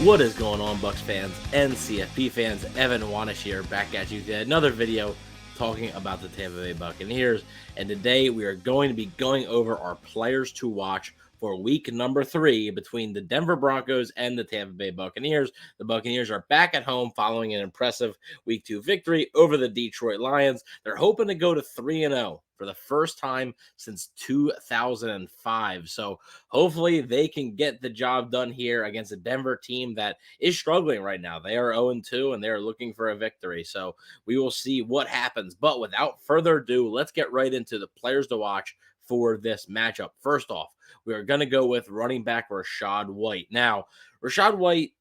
What is going on, Bucs fans and CFP fans? Evan Wanish here, back at you today. Another video talking about the Tampa Bay Buccaneers. And today we are going to be going over our players to watch for week number 3 between the Denver Broncos and the Tampa Bay Buccaneers. The Buccaneers are back at home following an impressive week 2 victory over the Detroit Lions. They're hoping to go to 3-0 for the first time since 2005. So hopefully they can get the job done here against a Denver team that is struggling right now. They are 0-2 and they're looking for a victory. So we will see what happens. But without further ado, let's get right into the players to watch for this matchup. First off, we are going to go with running back Rashad White. Now, Rashad White,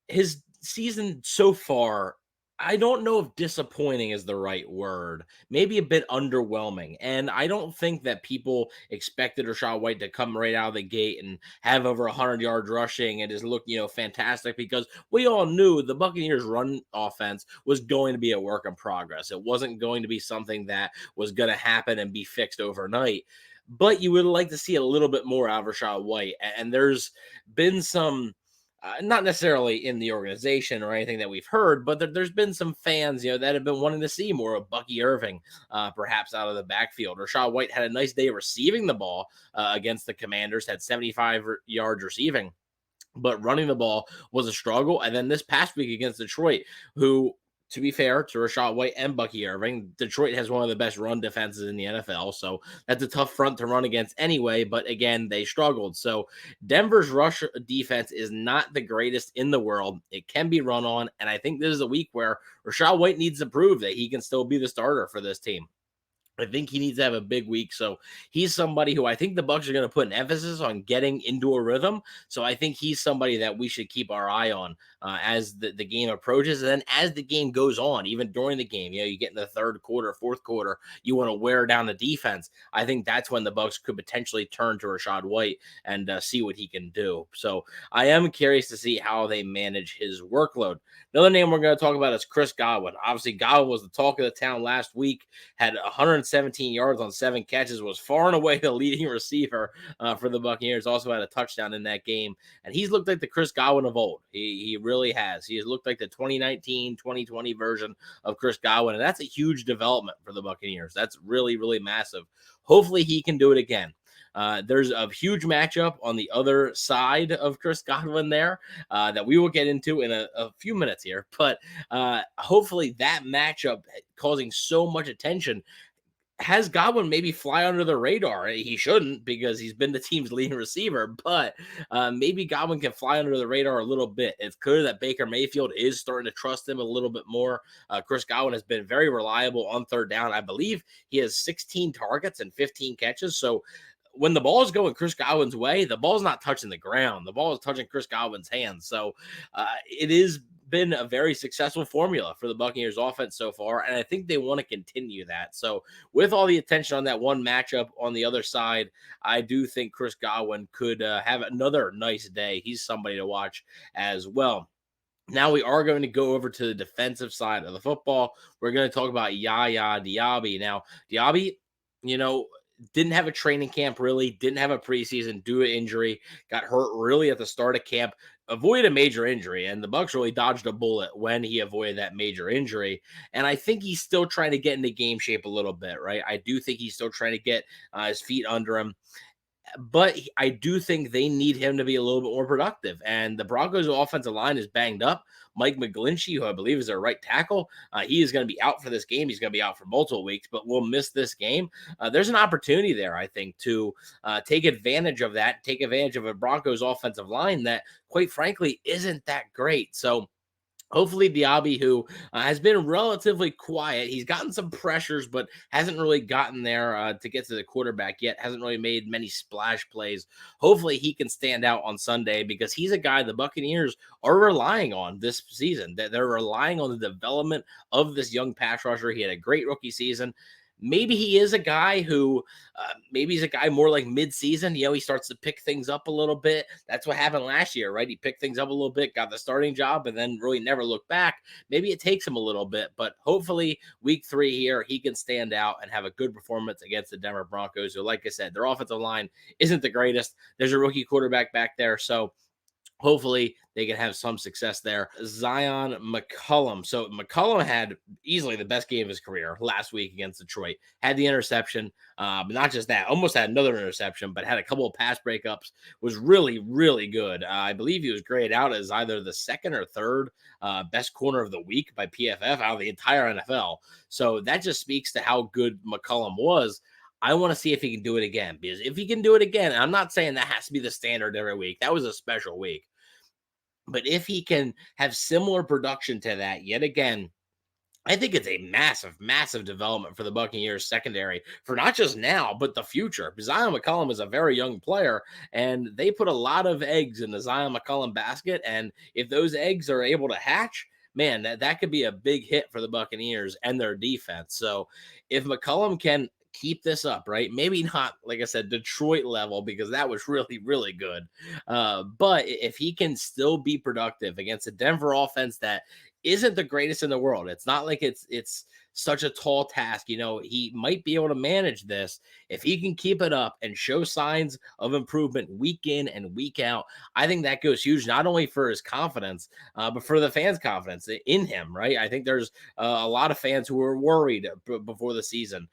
his season so far, I don't know if disappointing is the right word. Maybe a bit underwhelming. And I don't think that people expected Rashad White to come right out of the gate and have over 100 yards rushing and just look, fantastic, because we all knew the Buccaneers run offense was going to be a work in progress. It wasn't going to be something that was going to happen and be fixed overnight. But you would like to see a little bit more out of Rashad White. And there's been some not necessarily in the organization or anything that we've heard, but there's been some fans, that have been wanting to see more of Bucky Irving, perhaps out of the backfield. Rashad White had a nice day receiving the ball against the Commanders, had 75 yards receiving, but running the ball was a struggle. And then this past week against Detroit, who, to be fair to Rashad White and Bucky Irving, Detroit has one of the best run defenses in the NFL. So that's a tough front to run against anyway. But again, they struggled. So Denver's rush defense is not the greatest in the world. It can be run on. And I think this is a week where Rashad White needs to prove that he can still be the starter for this team. I think he needs to have a big week. So he's somebody who I think the Bucs are going to put an emphasis on getting into a rhythm. So I think he's somebody that we should keep our eye on as the game approaches. And then as the game goes on, even during the game, you get in the third quarter, fourth quarter, you want to wear down the defense. I think that's when the Bucs could potentially turn to Rashad White and see what he can do. So I am curious to see how they manage his workload. Another name we're going to talk about is Chris Godwin. Obviously, Godwin was the talk of the town last week, had 117 yards on 7 catches, was far and away the leading receiver for the Buccaneers, also had a touchdown in that game. And he's looked like the Chris Godwin of old. He really has. He has looked like the 2019, 2020 version of Chris Godwin, and that's a huge development for the Buccaneers. That's really, really massive. Hopefully he can do it again. There's a huge matchup on the other side of Chris Godwin there that we will get into in a few minutes here. But hopefully that matchup causing so much attention has Godwin maybe fly under the radar. He shouldn't, because he's been the team's leading receiver, but maybe Godwin can fly under the radar a little bit. It's clear that Baker Mayfield is starting to trust him a little bit more. Chris Godwin has been very reliable on third down. I Bleav he has 16 targets and 15 catches. So when the ball is going Chris Godwin's way, the ball's not touching the ground. The ball is touching Chris Godwin's hands. So it is been a very successful formula for the Buccaneers offense so far, and I think they want to continue that. So with all the attention on that one matchup on the other side, I do think Chris Godwin could have another nice day. He's somebody to watch as well. Now we are going to go over to the defensive side of the football. We're going to talk about Yaya Diabi. Now, Diaby, didn't have a training camp, really, didn't have a preseason due to injury, got hurt really at the start of camp, avoided a major injury, and the Bucs really dodged a bullet when he avoided that major injury. And I think he's still trying to get into game shape a little bit, right? I do think he's still trying to get his feet under him. But I do think they need him to be a little bit more productive. And the Broncos' offensive line is banged up. Mike McGlinchey, who I Bleav is their right tackle, he is going to be out for this game. He's going to be out for multiple weeks, but we'll miss this game. There's an opportunity there, I think, to take advantage of that, take advantage of a Broncos offensive line that, quite frankly, isn't that great. So hopefully Diaby, who has been relatively quiet, he's gotten some pressures, but hasn't really gotten there to get to the quarterback yet, hasn't really made many splash plays. Hopefully he can stand out on Sunday, because he's a guy the Buccaneers are relying on this season. They're relying on the development of this young pass rusher. He had a great rookie season. Maybe he is a guy who maybe he's a guy more like mid-season. He starts to pick things up a little bit. That's what happened last year, right? He picked things up a little bit, got the starting job, and then really never looked back. Maybe it takes him a little bit, but hopefully week 3 here, he can stand out and have a good performance against the Denver Broncos, who, like I said, their offensive line isn't the greatest. There's a rookie quarterback back there, so hopefully they can have some success there. Zyon McCollum. So McCullum had easily the best game of his career last week against Detroit. Had the interception, but not just that, almost had another interception, but had a couple of pass breakups. Was really, really good. I Bleav he was graded out as either the second or third best corner of the week by PFF out of the entire NFL. So that just speaks to how good McCullum was. I want to see if he can do it again, because if he can do it again, I'm not saying that has to be the standard every week. That was a special week. But if he can have similar production to that yet again, I think it's a massive, massive development for the Buccaneers secondary for not just now, but the future. Zyon McCollum is a very young player, and they put a lot of eggs in the Zyon McCollum basket. And if those eggs are able to hatch, man, that could be a big hit for the Buccaneers and their defense. So if McCollum can keep this up, right? Maybe not, like I said, Detroit level, because that was really, really good. But if he can still be productive against a Denver offense that isn't the greatest in the world, it's not like it's such a tall task. He might be able to manage this if he can keep it up and show signs of improvement week in and week out. I think that goes huge, not only for his confidence, but for the fans' confidence in him, right? I think there's a lot of fans who were worried before the season,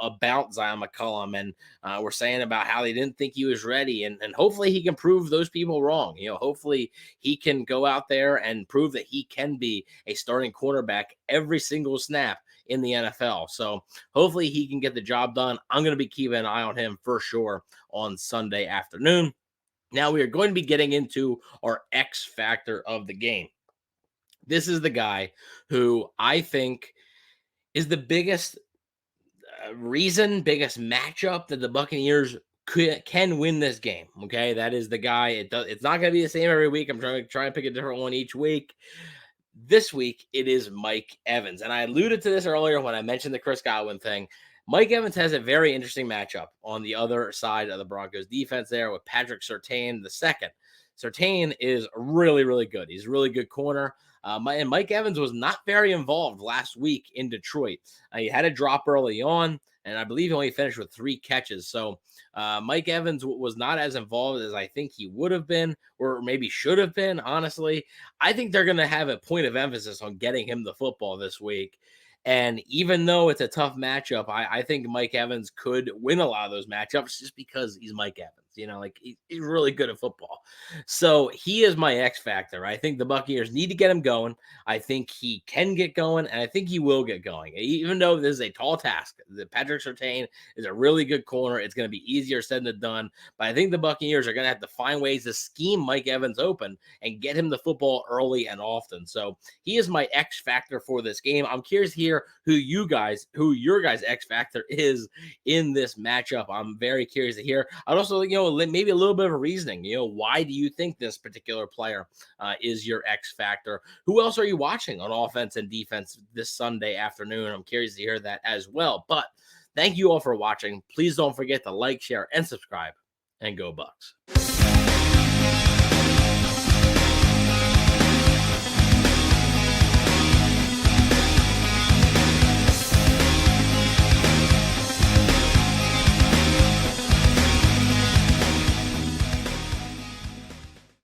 about Zyon McCollum, and we're saying about how they didn't think he was ready, and hopefully he can prove those people wrong. Hopefully he can go out there and prove that he can be a starting cornerback every single snap in the NFL. So hopefully he can get the job done. I'm going to be keeping an eye on him for sure on Sunday afternoon. Now we are going to be getting into our X factor of the game. This is the guy who I think is the biggest biggest matchup that the Buccaneers can win this game. Okay, that is the guy. It's not going to be the same every week. I'm trying to pick a different one each week. This week, it is Mike Evans. And I alluded to this earlier when I mentioned the Chris Godwin thing. Mike Evans has a very interesting matchup on the other side of the Broncos defense there with Patrick Surtain II. Surtain is really, really good. He's a really good corner. And Mike Evans was not very involved last week in Detroit. He had a drop early on, and I Bleav he only finished with 3 catches. So Mike Evans was not as involved as I think he would have been, or maybe should have been, honestly. I think they're going to have a point of emphasis on getting him the football this week. And even though it's a tough matchup, I think Mike Evans could win a lot of those matchups just because he's Mike Evans. He's really good at football. So he is my X factor. I think the Buccaneers need to get him going. I think he can get going, and I think he will get going. Even though this is a tall task, the Patrick Surtain is a really good corner. It's going to be easier said than done. But I think the Buccaneers are going to have to find ways to scheme Mike Evans open and get him the football early and often. So he is my X factor for this game. I'm curious to hear who your guys' X factor is in this matchup. I'm very curious to hear. I'd also, maybe a little bit of a reasoning. Why do you think this particular player is your X factor? Who else are you watching on offense and defense this Sunday afternoon? I'm curious to hear that as well. But thank you all for watching. Please don't forget to like, share, and subscribe. And go Bucs.